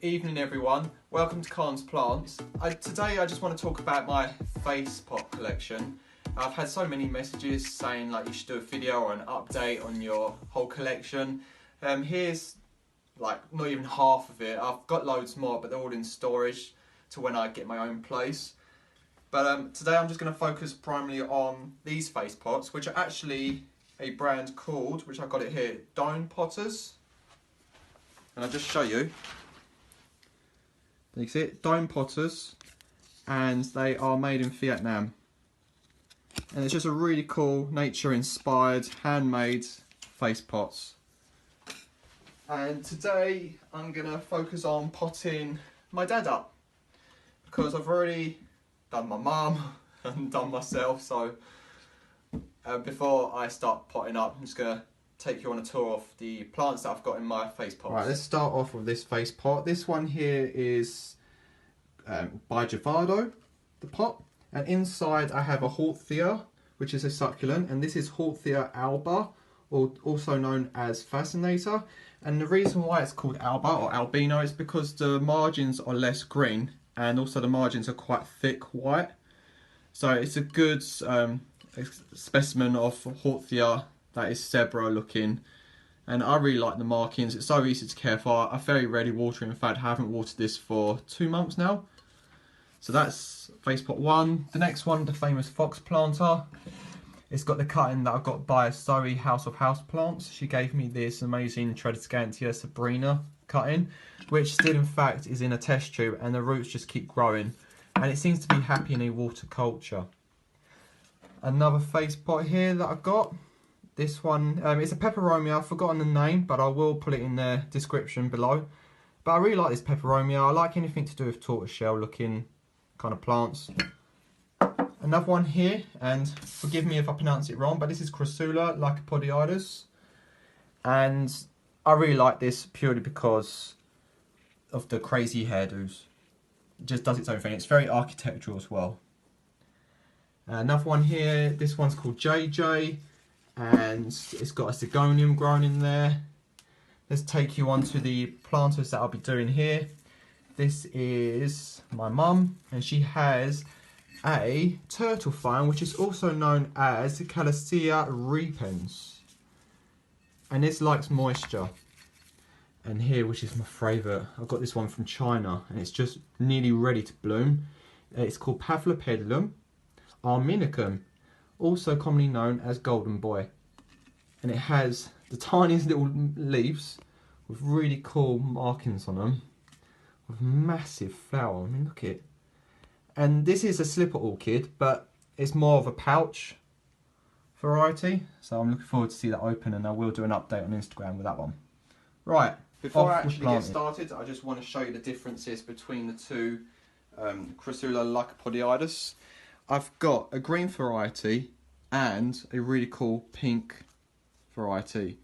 evening everyone, welcome to Khan's Plants. Today I just want to talk about my Facepot collection. I've had so many messages saying like you should do a video or an update on your whole collection. Here's like not even half of it. I've got loads more but they're all in storage to when I get my own place. But today I'm just going to focus primarily on these Facepots, which are actually a brand called, which I got it here, Dome Potters. And I'll just show you. You can see it, Dome Potters, and they are made in Vietnam. And it's just a really cool, nature-inspired, handmade face pots. And today I'm going to focus on potting my dad up, because I've already done my mum and done myself. So before I start potting up, I'm just going to take you on a tour of the plants that I've got in my face pots. Right, let's start off with this face pot. This one here is by Javado, the pot, and inside I have a Horthia, which is a succulent, and this is Horthia alba, or also known as Fascinator. And the reason why it's called alba or albino is because the margins are less green, and also the margins are quite thick white. So it's a good specimen of Horthia that is zebra looking, and I really like the markings. It's so easy to care for. I very rarely water. In fact, I haven't watered this for 2 months now. So that's Facepot 1. The next one, the famous fox planter. It's got the cutting that I got by Zoe House of Houseplants. She gave me this amazing Tradescantia Sabrina cutting, which still in fact is in a test tube, and the roots just keep growing, and it seems to be happy in a water culture. Another Facepot here that I've got. This one, it's a peperomia. I've forgotten the name, but I will put it in the description below. But I really like this peperomia. I like anything to do with tortoiseshell looking kind of plants. Another one here, and forgive me if I pronounce it wrong, but this is Crassula lycopodiidus. And I really like this purely because of the crazy hairdos. It just does its own thing. It's very architectural as well. Another one here, this one's called JJ. And it's got a Sigonium growing in there. Let's take you on to the planters that I'll be doing here. This is my mum, and she has a turtle vine, which is also known as Calisthea repens, and this likes moisture. And here, which is my favourite, I've got this one from China, and it's just nearly ready to bloom. It's called Paphlopedilum armenicum, also commonly known as golden boy, and it has the tiniest little leaves with really cool markings on them, with massive flower. I mean, look at it. And this is a slipper orchid, but it's more of a pouch variety, so I'm looking forward to see that open, and I will do an update on Instagram with that one. Right, before I actually get started, I just want to show you the differences between the two Crassula lycopodiidus. I've got a green variety and a really cool pink variety.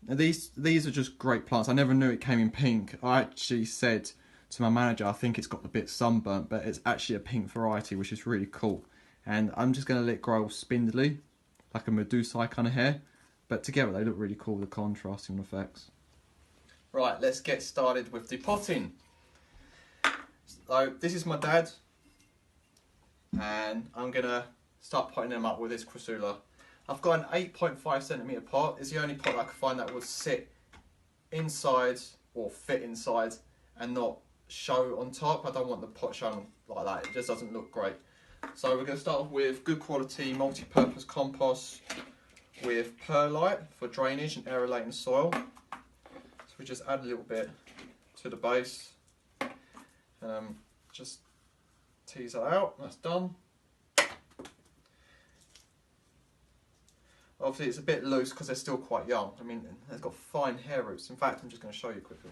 Now these are just great plants. I never knew it came in pink. I actually said to my manager, I think it's got a bit sunburnt, but it's actually a pink variety, which is really cool. And I'm just going to let it grow spindly, like a Medusae kind of hair. But together they look really cool, the contrasting effects. Right, let's get started with the potting. So this is my dad, and I'm going to start potting them up with this Crassula. I've got an 8.5cm pot. It's the only pot I could find that would sit inside or fit inside and not show on top. I don't want the pot showing like that. It just doesn't look great. So we're going to start off with good quality multi-purpose compost with perlite for drainage and aerating soil. So we just add a little bit to the base. Just tease that out. That's done. Obviously it's a bit loose because they're still quite young. I mean, they've got fine hair roots. In fact, I'm just going to show you quickly.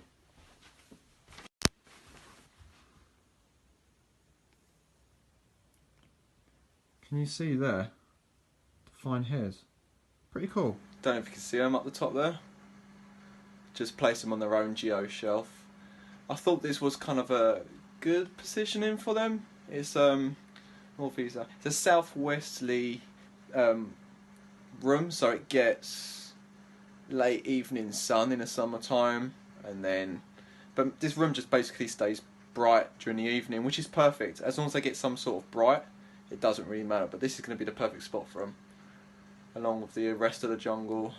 Can you see there? The fine hairs. Pretty cool. Don't know if you can see them up the top there. Just place them on their own geo shelf. I thought this was kind of a good positioning for them. It's it's a southwesterly room, so it gets late evening sun in the summertime, and then But this room just basically stays bright during the evening, which is perfect. As long as they get some sort of bright, it doesn't really matter. But this is going to be the perfect spot for them, along with the rest of the jungle.